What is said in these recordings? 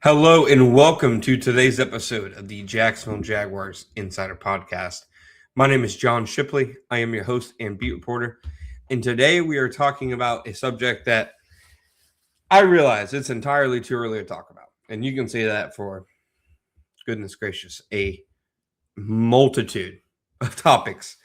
Hello and welcome to today's episode of the Jacksonville Jaguars Insider Podcast. My name is John Shipley. I am your host and beat reporter. And today we are talking about a subject that I realize it's entirely too early to talk about. And you can say that for, goodness gracious, a multitude of topics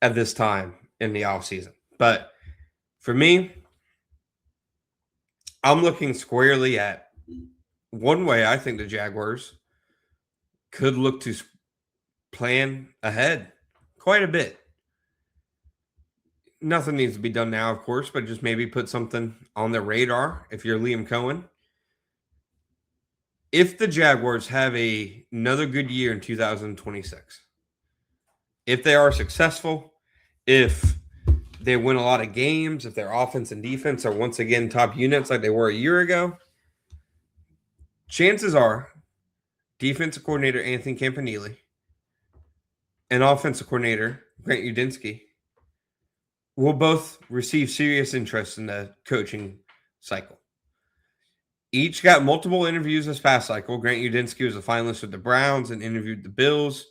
at this time in the offseason. But for me, I'm looking squarely at one way I think the Jaguars could look to plan ahead quite a bit. Nothing needs to be done now, of course, but just maybe put something on the radar if you're Liam Cohen. If the Jaguars have another good year in 2026, if they are successful, if they win a lot of games, if their offense and defense are once again top units like they were a year ago, chances are defensive coordinator Anthony Campanile and offensive coordinator Grant Udinski will both receive serious interest in the coaching cycle. Each got multiple interviews this past cycle. Grant Udinski was a finalist with the Browns and interviewed the Bills.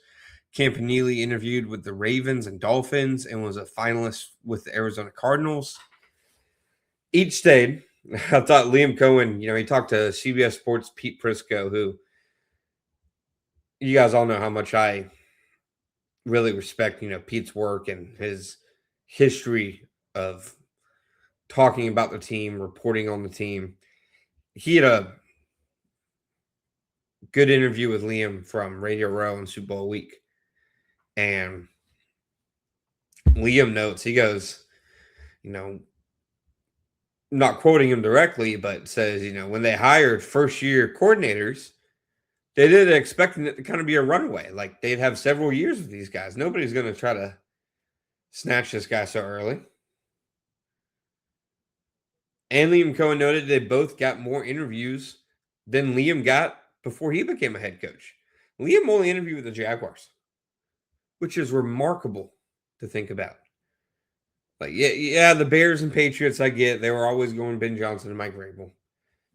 Campanile interviewed with the Ravens and Dolphins and was a finalist with the Arizona Cardinals. Each stayed. I thought Liam Cohen, he talked to CBS Sports' Pete Prisco, who you guys all know how much I really respect, Pete's work and his history of talking about the team, reporting on the team. He had a good interview with Liam from Radio Row and Super Bowl week. And Liam notes, he goes, not quoting him directly, but says, when they hired first-year coordinators, they didn't expecting it to kind of be a runaway. Like, they'd have several years with these guys. Nobody's going to try to snatch this guy so early. And Liam Cohen noted they both got more interviews than Liam got before he became a head coach. Liam only interviewed with the Jaguars, which is remarkable to think about. Like, yeah, the Bears and Patriots, I get. They were always going Ben Johnson and Mike Vrabel.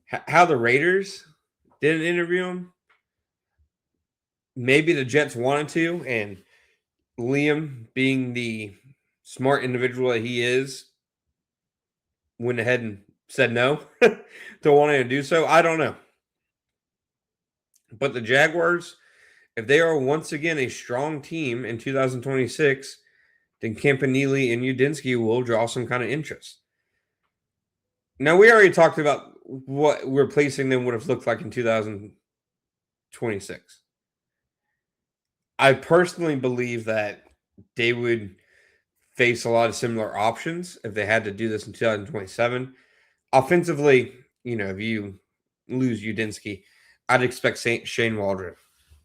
How the Raiders didn't interview him, maybe the Jets wanted to, and Liam, being the smart individual that he is, went ahead and said no to wanting to do so. I don't know. But the Jaguars, if they are once again a strong team in 2026, then Campanile and Udinski will draw some kind of interest. Now, we already talked about what replacing them would have looked like in 2026. I personally believe that they would face a lot of similar options if they had to do this in 2027. Offensively, if you lose Udinski, I'd expect Shane Waldron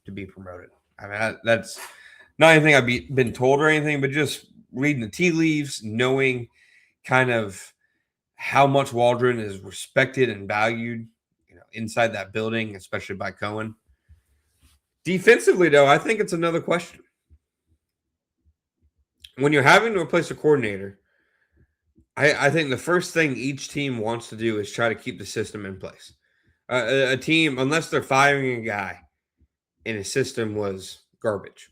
to be promoted. I mean, that's not anything I've been told or anything, but just reading the tea leaves, knowing kind of how much Waldron is respected and valued, inside that building, especially by Cohen. Defensively, though, I think it's another question. When you're having to replace a coordinator, I think the first thing each team wants to do is try to keep the system in place. A team, unless they're firing a guy and his system was garbage,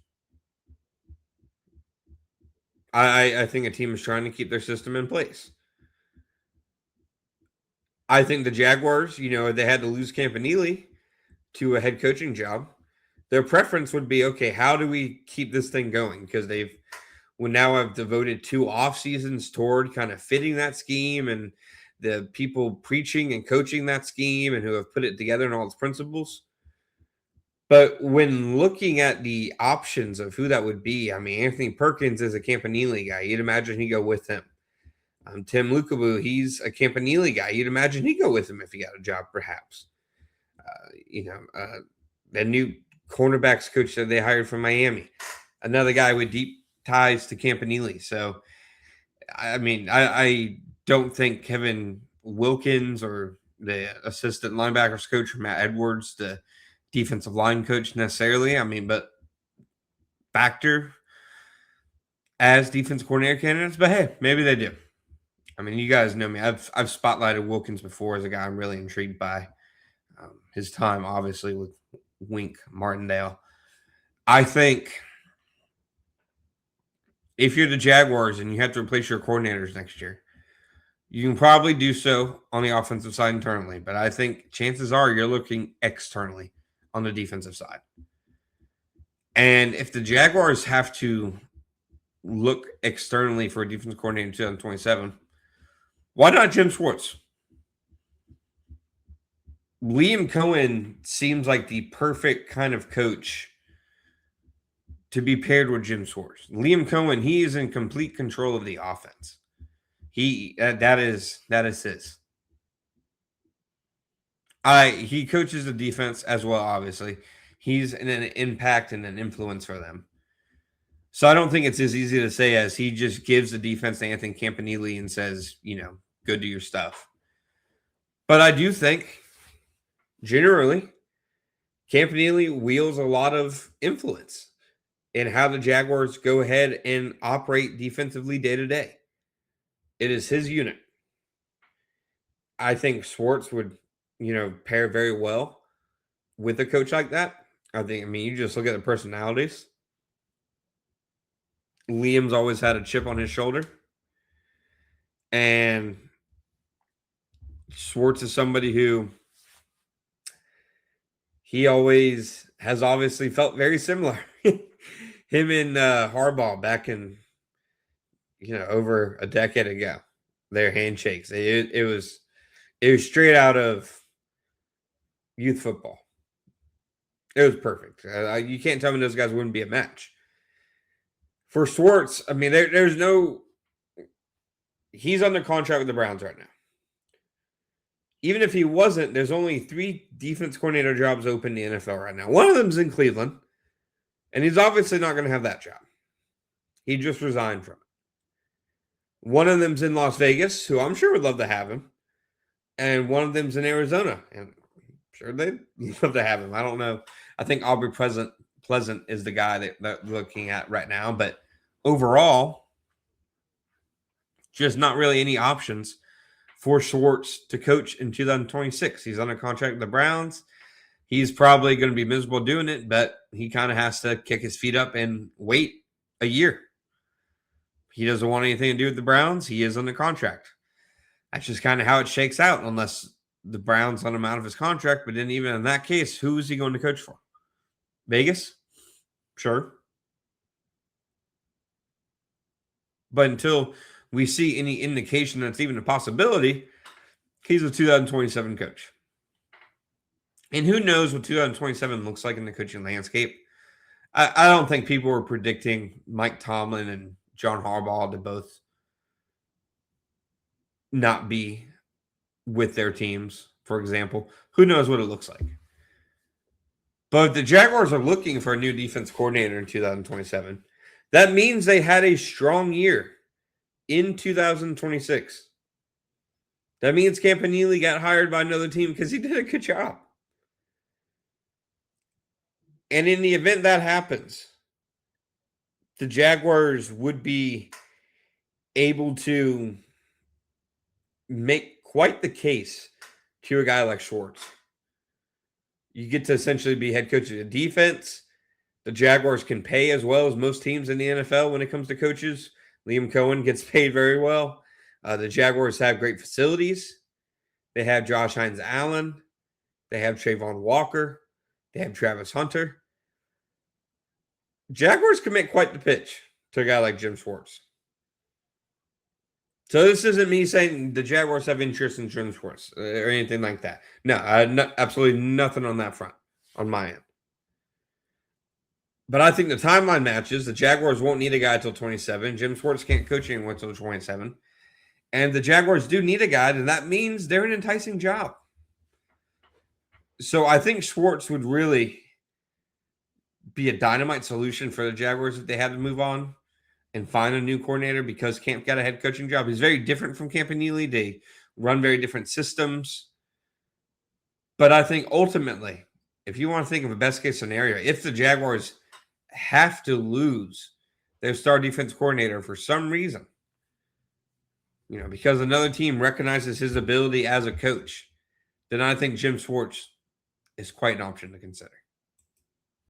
I think a team is trying to keep their system in place. I think the Jaguars, if they had to lose Campanile to a head coaching job, their preference would be, okay, how do we keep this thing going? Because we now have devoted 2 off seasons toward kind of fitting that scheme and the people preaching and coaching that scheme and who have put it together and all its principles. But when looking at the options of who that would be, I mean, Anthony Perkins is a Campanile guy. You'd imagine he'd go with him. Tim Lukabu, he's a Campanile guy. You'd imagine he'd go with him if he got a job, perhaps. The new cornerbacks coach that they hired from Miami, another guy with deep ties to Campanile. So, I mean, I don't think Kevin Wilkins or the assistant linebackers coach, Matt Edwards, the defensive line coach necessarily. I mean, but factor as defense coordinator candidates, but hey, maybe they do. I mean, you guys know me. I've spotlighted Wilkins before as a guy I'm really intrigued by. his time, obviously, with Wink Martindale. I think if you're the Jaguars and you have to replace your coordinators next year, you can probably do so on the offensive side internally. But I think chances are you're looking externally on the defensive side. And if the Jaguars have to look externally for a defensive coordinator in 2027, why not Jim Schwartz? Liam Cohen seems like the perfect kind of coach to be paired with Jim Schwartz. Liam Cohen, he is in complete control of the offense. That is his. He coaches the defense as well, obviously. He's an impact and an influence for them. So I don't think it's as easy to say as he just gives the defense to Anthony Campanile and says, go do your stuff. But I do think, generally, Campanile wields a lot of influence in how the Jaguars go ahead and operate defensively day to day. It is his unit. I think Schwartz would, pair very well with a coach like that. You just look at the personalities. Liam's always had a chip on his shoulder. And Schwartz is somebody who he always has obviously felt very similar. Him and Harbaugh back in, over a decade ago, their handshakes. It was straight out of youth football. It was perfect. You can't tell me those guys wouldn't be a match. For Schwartz, there's no. He's under contract with the Browns right now. Even if he wasn't, there's only 3 defense coordinator jobs open in the NFL right now. One of them's in Cleveland, and he's obviously not going to have that job. He just resigned from it. One of them's in Las Vegas, who I'm sure would love to have him, and one of them's in Arizona, and I'm sure they'd love to have him. I don't know. I think Aubrey Pleasant is the guy that we're looking at right now, but overall, just not really any options for Schwartz to coach in 2026. He's under contract with the Browns. He's probably going to be miserable doing it, but he kind of has to kick his feet up and wait a year. He doesn't want anything to do with the Browns. He is under contract. That's just kind of how it shakes out, unless the Browns let him out of his contract. But then even in that case, who is he going to coach for? Vegas? Sure. But until we see any indication that's even a possibility, he's a 2027 coach. And who knows what 2027 looks like in the coaching landscape. I don't think people were predicting Mike Tomlin and John Harbaugh to both not be with their teams, for example. Who knows what it looks like. But the Jaguars are looking for a new defense coordinator in 2027. That means they had a strong year in 2026. That means Campanile got hired by another team because he did a good job. And in the event that happens, the Jaguars would be able to make quite the case to a guy like Schwartz. You get to essentially be head coach of the defense. The Jaguars can pay as well as most teams in the NFL when it comes to coaches. Liam Cohen gets paid very well. The Jaguars have great facilities. They have Josh Hines-Allen. They have Trayvon Walker. They have Travis Hunter. Jaguars can make quite the pitch to a guy like Jim Schwartz. So this isn't me saying the Jaguars have interest in Jim Schwartz or anything like that. No, absolutely nothing on that front on my end. But I think the timeline matches. The Jaguars won't need a guy until 27. Jim Schwartz can't coach anyone until 27. And the Jaguars do need a guy, and that means they're an enticing job. So I think Schwartz would really be a dynamite solution for the Jaguars if they had to move on and find a new coordinator, because Camp got a head coaching job. He's very different from Campanile. They run very different systems. But I think ultimately, if you want to think of a best case scenario, if the Jaguars have to lose their star defense coordinator for some reason, because another team recognizes his ability as a coach, then I think Jim Schwartz is quite an option to consider.